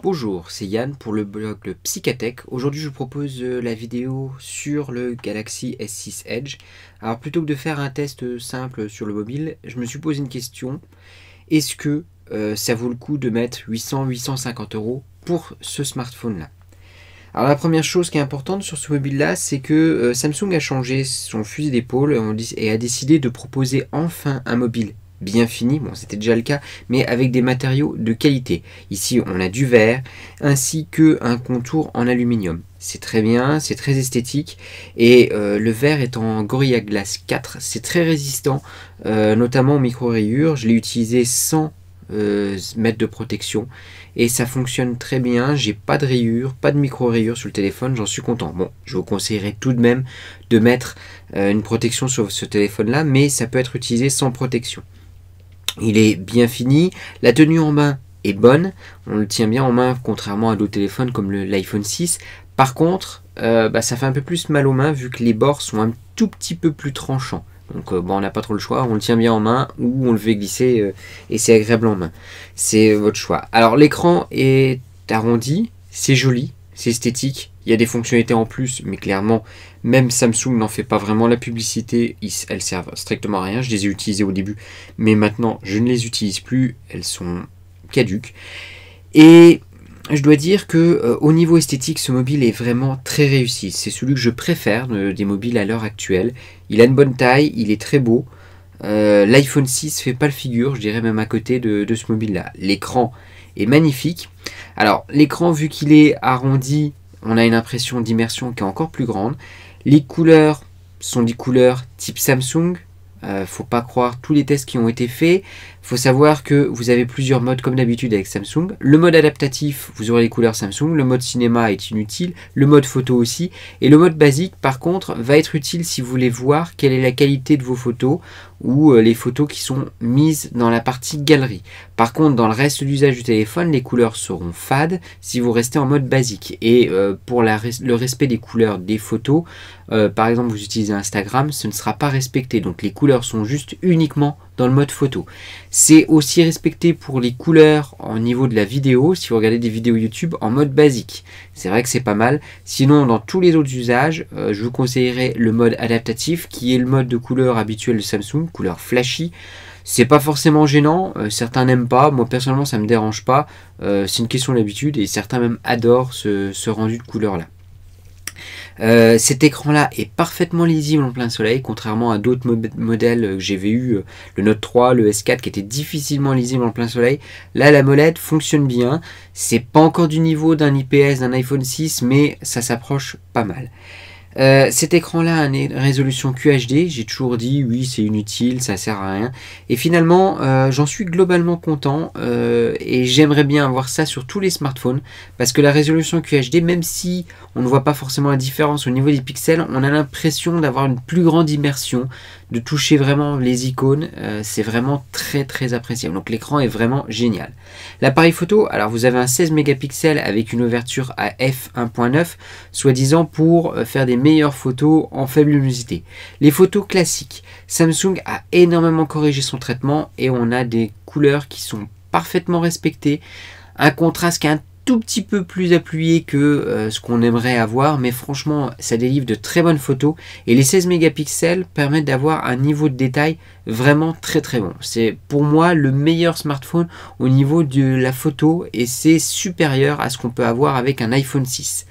Bonjour, c'est Yann pour le blog le Psychatech. Aujourd'hui, je vous propose la vidéo sur le Galaxy S6 Edge. Alors, plutôt que de faire un test simple sur le mobile, je me suis posé une question. Est-ce que ça vaut le coup de mettre 800-850 € pour ce smartphone-là? Alors, la première chose qui est importante sur ce mobile-là, c'est que Samsung a changé son fusil d'épaule et a décidé de proposer enfin un mobile bien fini, bon c'était déjà le cas, mais avec des matériaux de qualité. Ici on a du verre ainsi que un contour en aluminium. C'est très bien, c'est très esthétique et le verre est en Gorilla Glass 4, c'est très résistant, notamment aux micro-rayures. Je l'ai utilisé sans mettre de protection et ça fonctionne très bien. J'ai pas de rayures, pas de micro-rayures sur le téléphone, j'en suis content. Bon, je vous conseillerais tout de même de mettre une protection sur ce téléphone là, mais ça peut être utilisé sans protection. Il est bien fini, la tenue en main est bonne, on le tient bien en main contrairement à d'autres téléphones comme l'iPhone 6. Par contre, ça fait un peu plus mal aux mains vu que les bords sont un tout petit peu plus tranchants. Donc on n'a pas trop le choix, on le tient bien en main ou on le fait glisser et c'est agréable en main. C'est votre choix. Alors l'écran est arrondi, c'est joli, c'est esthétique. Il y a des fonctionnalités en plus, mais clairement, même Samsung n'en fait pas vraiment la publicité. Elles servent strictement à rien. Je les ai utilisées au début, mais maintenant, je ne les utilise plus. Elles sont caduques. Et je dois dire que au niveau esthétique, ce mobile est vraiment très réussi. C'est celui que je préfère des mobiles à l'heure actuelle. Il a une bonne taille, il est très beau. L'iPhone 6 fait pas le figure, je dirais même à côté de ce mobile-là. L'écran est magnifique. Alors, l'écran, vu qu'il est arrondi, on a une impression d'immersion qui est encore plus grande. Les couleurs sont des couleurs type Samsung. Faut pas croire tous les tests qui ont été faits. Faut savoir que vous avez plusieurs modes comme d'habitude avec Samsung. Le mode adaptatif, vous aurez les couleurs Samsung. Le mode cinéma est inutile. Le mode photo aussi. Et le mode basique, par contre, va être utile si vous voulez voir quelle est la qualité de vos photos ou les photos qui sont mises dans la partie galerie. Par contre, dans le reste d'usage du téléphone, les couleurs seront fades si vous restez en mode basique. Et pour le respect des couleurs des photos, par exemple, vous utilisez Instagram, ce ne sera pas respecté. Donc les couleurs sont juste uniquement dans le mode photo. C'est aussi respecté pour les couleurs au niveau de la vidéo, si vous regardez des vidéos YouTube en mode basique. C'est vrai que c'est pas mal. Sinon, dans tous les autres usages, je vous conseillerais le mode adaptatif, qui est le mode de couleur habituel de Samsung, couleur flashy. C'est pas forcément gênant, certains n'aiment pas, moi personnellement ça me dérange pas, c'est une question d'habitude et certains même adorent ce rendu de couleur là. Cet écran là est parfaitement lisible en plein soleil, contrairement à d'autres modèles que j'avais eu, le Note 3, le S4 qui étaient difficilement lisibles en plein soleil. Là la AMOLED fonctionne bien, c'est pas encore du niveau d'un IPS d'un iPhone 6 mais ça s'approche pas mal. Cet écran là a une résolution QHD, j'ai toujours dit oui c'est inutile, ça sert à rien, et finalement j'en suis globalement content et j'aimerais bien avoir ça sur tous les smartphones parce que la résolution QHD, même si on ne voit pas forcément la différence au niveau des pixels, on a l'impression d'avoir une plus grande immersion, de toucher vraiment les icônes, c'est vraiment très appréciable. Donc l'écran est vraiment génial. L'appareil photo, alors vous avez un 16 mégapixels avec une ouverture à f1.9, soi-disant pour faire des meilleures photos en faible luminosité. Les photos classiques, Samsung a énormément corrigé son traitement et on a des couleurs qui sont parfaitement respectées, un contraste qui est un tout petit peu plus appuyé que ce qu'on aimerait avoir, mais franchement ça délivre de très bonnes photos et les 16 mégapixels permettent d'avoir un niveau de détail vraiment très bon. C'est pour moi le meilleur smartphone au niveau de la photo et c'est supérieur à ce qu'on peut avoir avec un iPhone 6.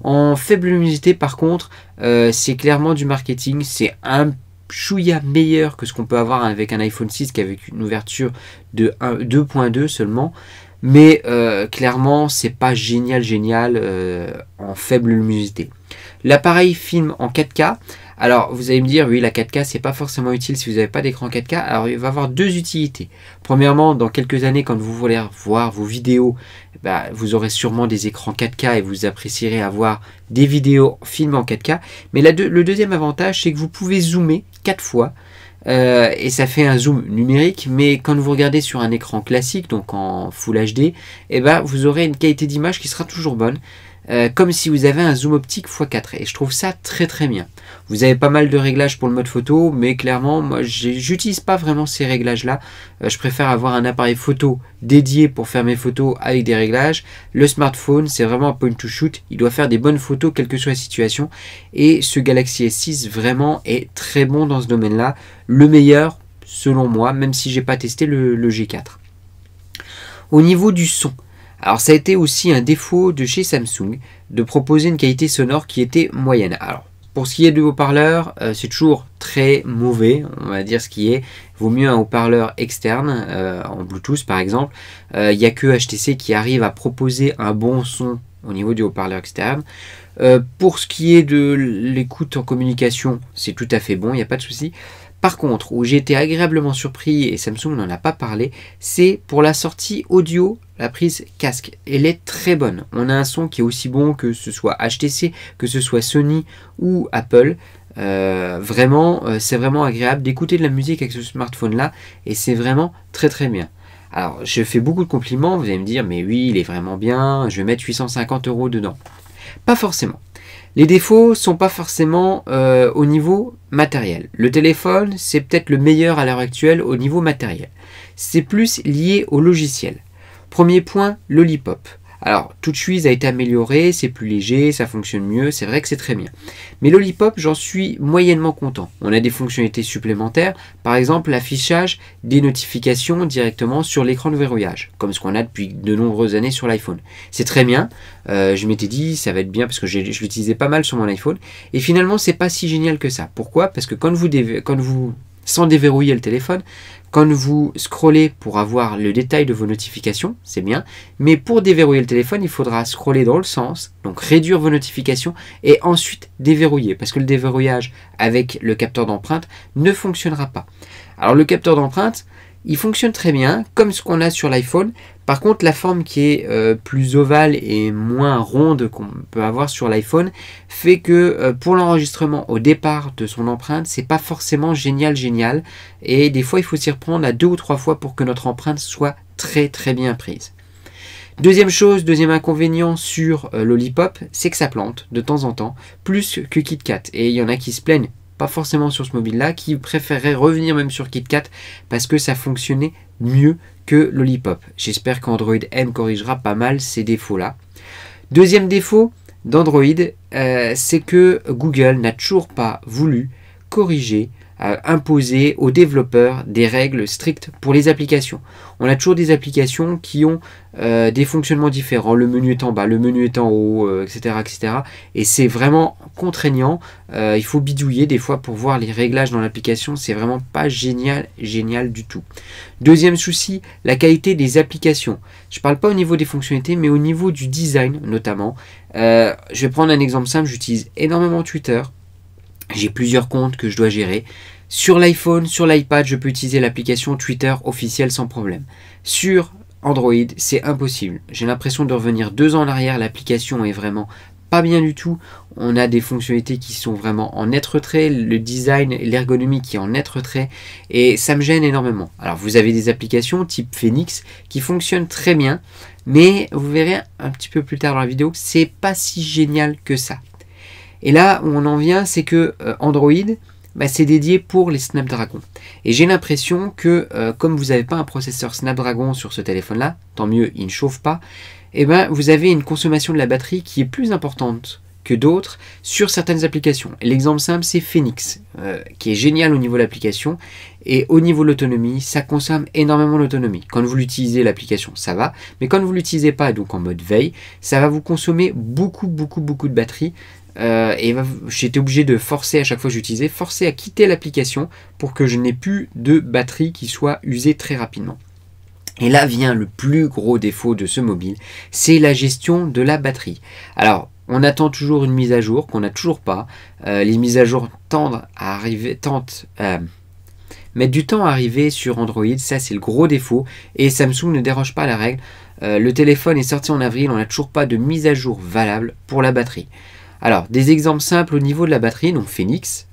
En faible luminosité par contre, c'est clairement du marketing, c'est un chouïa meilleur que ce qu'on peut avoir avec un iPhone 6 qui avec une ouverture de 2.2 seulement. Mais clairement, c'est pas génial en faible luminosité. L'appareil filme en 4K. Alors, vous allez me dire, oui, la 4K, c'est pas forcément utile si vous n'avez pas d'écran 4K. Alors, il va avoir deux utilités. Premièrement, dans quelques années, quand vous voulez voir vos vidéos, vous aurez sûrement des écrans 4K et vous apprécierez avoir des vidéos filmées en 4K. Mais le deuxième avantage, c'est que vous pouvez zoomer 4 fois. Et ça fait un zoom numérique, mais quand vous regardez sur un écran classique, donc en Full HD, vous aurez une qualité d'image qui sera toujours bonne. comme si vous avez un zoom optique x4 et je trouve ça très très bien. Vous avez pas mal de réglages pour le mode photo, mais clairement moi j'utilise pas vraiment ces réglages là. Je préfère avoir un appareil photo dédié pour faire mes photos avec des réglages. Le smartphone c'est vraiment un point to shoot, il doit faire des bonnes photos quelle que soit la situation, et ce Galaxy S6 vraiment est très bon dans ce domaine là, le meilleur selon moi, même si j'ai pas testé le G4. Au niveau du son, alors ça a été aussi un défaut de chez Samsung de proposer une qualité sonore qui était moyenne. Alors pour ce qui est de haut-parleurs, c'est toujours très mauvais, on va dire ce qui est. Vaut mieux un haut-parleur externe, en Bluetooth par exemple. Il n'y a que HTC qui arrive à proposer un bon son au niveau du haut-parleur externe. Pour ce qui est de l'écoute en communication, c'est tout à fait bon, il n'y a pas de souci. Par contre, où j'ai été agréablement surpris, et Samsung n'en a pas parlé, c'est pour la sortie audio, la prise casque. Elle est très bonne. On a un son qui est aussi bon que ce soit HTC, que ce soit Sony ou Apple. Vraiment, c'est vraiment agréable d'écouter de la musique avec ce smartphone-là, et c'est vraiment très très bien. Alors, je fais beaucoup de compliments, vous allez me dire, mais oui, il est vraiment bien, je vais mettre 850 € dedans. Pas forcément. Les défauts sont pas forcément au niveau matériel. Le téléphone, c'est peut-être le meilleur à l'heure actuelle au niveau matériel. C'est plus lié au logiciel. Premier point, Lollipop. Alors, TouchWiz a été amélioré, c'est plus léger, ça fonctionne mieux, c'est vrai que c'est très bien. Mais Lollipop, j'en suis moyennement content. On a des fonctionnalités supplémentaires, par exemple l'affichage des notifications directement sur l'écran de verrouillage, comme ce qu'on a depuis de nombreuses années sur l'iPhone. C'est très bien, je m'étais dit ça va être bien parce que je l'utilisais pas mal sur mon iPhone, et finalement c'est pas si génial que ça. Pourquoi? Parce que quand vous sans déverrouiller le téléphone, quand vous scrollez pour avoir le détail de vos notifications, c'est bien, mais pour déverrouiller le téléphone, il faudra scroller dans le sens, donc réduire vos notifications et ensuite déverrouiller, parce que le déverrouillage avec le capteur d'empreinte ne fonctionnera pas. Alors le capteur d'empreinte, il fonctionne très bien, comme ce qu'on a sur l'iPhone. Par contre, la forme qui est plus ovale et moins ronde qu'on peut avoir sur l'iPhone fait que pour l'enregistrement au départ de son empreinte, c'est pas forcément génial. Et des fois, il faut s'y reprendre à 2 ou 3 fois pour que notre empreinte soit très très bien prise. Deuxième inconvénient sur Lollipop, c'est que ça plante de temps en temps, plus que KitKat. Et il y en a qui se plaignent, pas forcément sur ce mobile là, qui préférerait revenir même sur KitKat parce que ça fonctionnait mieux que Lollipop. J'espère qu'Android M corrigera pas mal ces défauts là. Deuxième défaut d'Android, c'est que Google n'a toujours pas voulu corriger, imposer aux développeurs des règles strictes pour les applications. On a toujours des applications qui ont des fonctionnements différents, le menu est en bas, le menu est en haut, etc. Et c'est vraiment contraignant, il faut bidouiller des fois pour voir les réglages dans l'application, c'est vraiment pas génial du tout. Deuxième souci, la qualité des applications. Je parle pas au niveau des fonctionnalités, mais au niveau du design notamment. Je vais prendre un exemple simple, j'utilise énormément Twitter. J'ai plusieurs comptes que je dois gérer. Sur l'iPhone, sur l'iPad, je peux utiliser l'application Twitter officielle sans problème. Sur Android, c'est impossible. J'ai l'impression de revenir 2 ans en arrière. L'application est vraiment pas bien du tout. On a des fonctionnalités qui sont vraiment en net retrait. Le design, l'ergonomie qui est en net retrait. Et ça me gêne énormément. Alors vous avez des applications type Phoenix qui fonctionnent très bien. Mais vous verrez un petit peu plus tard dans la vidéo, c'est pas si génial que ça. Et là où on en vient, c'est que Android, c'est dédié pour les Snapdragon. Et j'ai l'impression que comme vous n'avez pas un processeur Snapdragon sur ce téléphone-là, tant mieux, il ne chauffe pas, et vous avez une consommation de la batterie qui est plus importante que d'autres sur certaines applications. L'exemple simple, c'est Phoenix, qui est génial au niveau de l'application. Et au niveau de l'autonomie, ça consomme énormément d'autonomie. Quand vous l'utilisez, l'application, ça va. Mais quand vous ne l'utilisez pas, donc en mode veille, ça va vous consommer beaucoup de batterie. Et j'étais obligé de forcer à chaque fois que j'utilisais, forcer à quitter l'application pour que je n'ai plus de batterie qui soit usée très rapidement. Et là vient le plus gros défaut de ce mobile, c'est la gestion de la batterie. Alors, on attend toujours une mise à jour qu'on n'a toujours pas. Les mises à jour mettent du temps à arriver sur Android, ça c'est le gros défaut. Et Samsung ne déroge pas à la règle. Le téléphone est sorti en avril, on n'a toujours pas de mise à jour valable pour la batterie. Alors, des exemples simples au niveau de la batterie, donc Phoenix,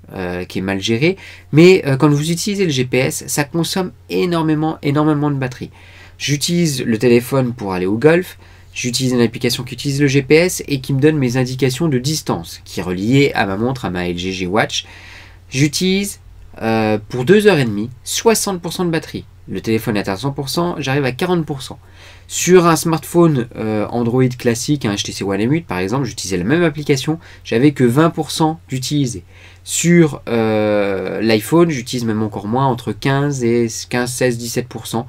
qui est mal géré, mais quand vous utilisez le GPS, ça consomme énormément de batterie. J'utilise le téléphone pour aller au golf, J'utilise une application qui utilise le GPS et qui me donne mes indications de distance, qui est reliée à ma montre, à ma LG G Watch. J'utilise pour 2h30, 60% de batterie. Le téléphone est à 100%, j'arrive à 40%. Sur un smartphone Android classique, un HTC One M8 par exemple, j'utilisais la même application, j'avais que 20% d'utilisé. Sur l'iPhone, j'utilise même encore moins, entre 15, 16, 17%.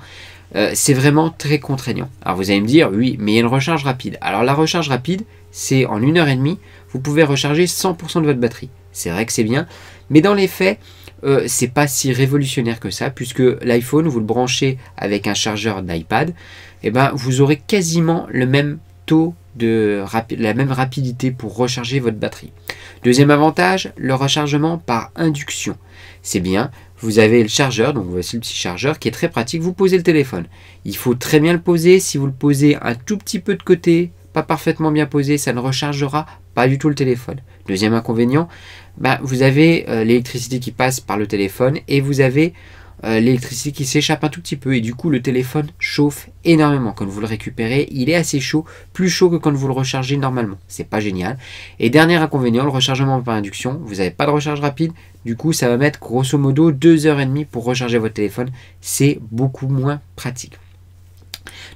C'est vraiment très contraignant. Alors vous allez me dire, oui, mais il y a une recharge rapide. Alors la recharge rapide, c'est en 1h30, vous pouvez recharger 100% de votre batterie. C'est vrai que c'est bien, mais dans les faits, c'est pas si révolutionnaire que ça, puisque l'iPhone, vous le branchez avec un chargeur d'iPad, et ben vous aurez quasiment le même taux la même rapidité pour recharger votre batterie. Deuxième avantage, le rechargement par induction. C'est bien, vous avez le chargeur, donc voici le petit chargeur qui est très pratique, vous posez le téléphone. Il faut très bien le poser, si vous le posez un tout petit peu de côté, pas parfaitement bien posé, ça ne rechargera pas du tout le téléphone. Deuxième inconvénient, vous avez l'électricité qui passe par le téléphone et vous avez l'électricité qui s'échappe un tout petit peu et du coup le téléphone chauffe énormément. Quand vous le récupérez, il est assez chaud, plus chaud que quand vous le rechargez normalement. C'est pas génial. Et dernier inconvénient, le rechargement par induction. Vous n'avez pas de recharge rapide, du coup ça va mettre grosso modo 2h30 pour recharger votre téléphone. C'est beaucoup moins pratique.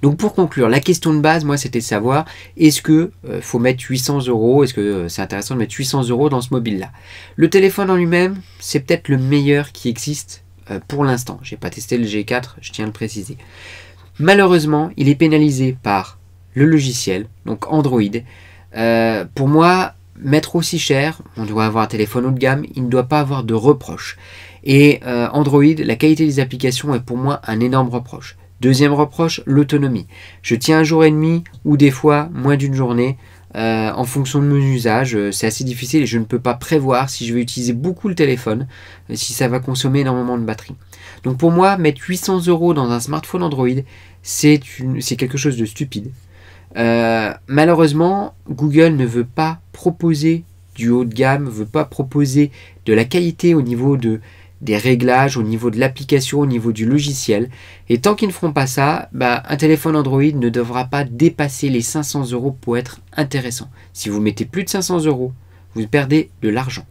Donc pour conclure, la question de base, moi, c'était de savoir, est-ce que faut mettre 800 €, est-ce que c'est intéressant de mettre 800 € dans ce mobile-là? Le téléphone en lui-même, c'est peut-être le meilleur qui existe pour l'instant. Je n'ai pas testé le G4, je tiens à le préciser. Malheureusement, il est pénalisé par le logiciel, donc Android. Pour moi, mettre aussi cher, on doit avoir un téléphone haut de gamme, il ne doit pas avoir de reproches. Et Android, la qualité des applications est pour moi un énorme reproche. Deuxième reproche, l'autonomie. Je tiens un jour et demi ou des fois moins d'une journée en fonction de mon usage. C'est assez difficile et je ne peux pas prévoir si je vais utiliser beaucoup le téléphone, si ça va consommer énormément de batterie. Donc pour moi, mettre 800 € dans un smartphone Android, c'est quelque chose de stupide. Malheureusement, Google ne veut pas proposer du haut de gamme, ne veut pas proposer de la qualité au niveau des réglages, au niveau de l'application, au niveau du logiciel. Et tant qu'ils ne feront pas ça, un téléphone Android ne devra pas dépasser les 500 € pour être intéressant. Si vous mettez plus de 500 €, vous perdez de l'argent.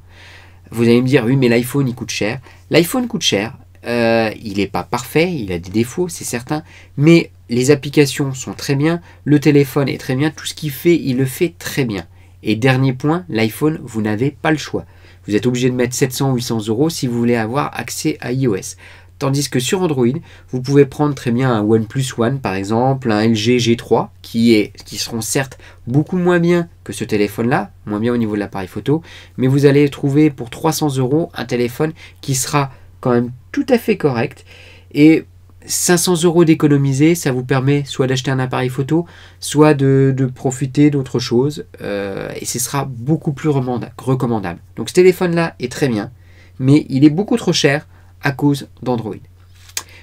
Vous allez me dire, oui, mais l'iPhone, il coûte cher. L'iPhone coûte cher. Il n'est pas parfait, il a des défauts, c'est certain. Mais les applications sont très bien. Le téléphone est très bien. Tout ce qu'il fait, il le fait très bien. Et dernier point, l'iPhone, vous n'avez pas le choix. Vous êtes obligé de mettre 700 ou 800 € si vous voulez avoir accès à iOS. Tandis que sur Android, vous pouvez prendre très bien un OnePlus One par exemple, un LG G3 qui seront certes beaucoup moins bien que ce téléphone-là, moins bien au niveau de l'appareil photo, mais vous allez trouver pour 300 € un téléphone qui sera quand même tout à fait correct. Et 500 € d'économiser, ça vous permet soit d'acheter un appareil photo, soit de profiter d'autre chose, et ce sera beaucoup plus recommandable. Donc ce téléphone-là est très bien, mais il est beaucoup trop cher à cause d'Android.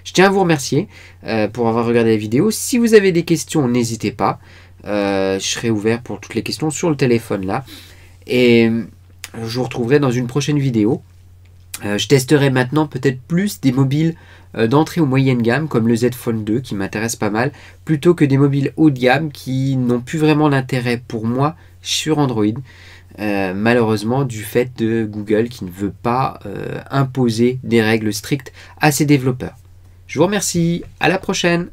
Je tiens à vous remercier pour avoir regardé la vidéo. Si vous avez des questions, n'hésitez pas. Je serai ouvert pour toutes les questions sur le téléphone là. Et je vous retrouverai dans une prochaine vidéo. Je testerai maintenant peut-être plus des mobiles d'entrée ou moyenne gamme comme le Z Fold 2 qui m'intéresse pas mal, plutôt que des mobiles haut de gamme qui n'ont plus vraiment d'intérêt pour moi sur Android. Malheureusement du fait de Google qui ne veut pas imposer des règles strictes à ses développeurs. Je vous remercie, à la prochaine!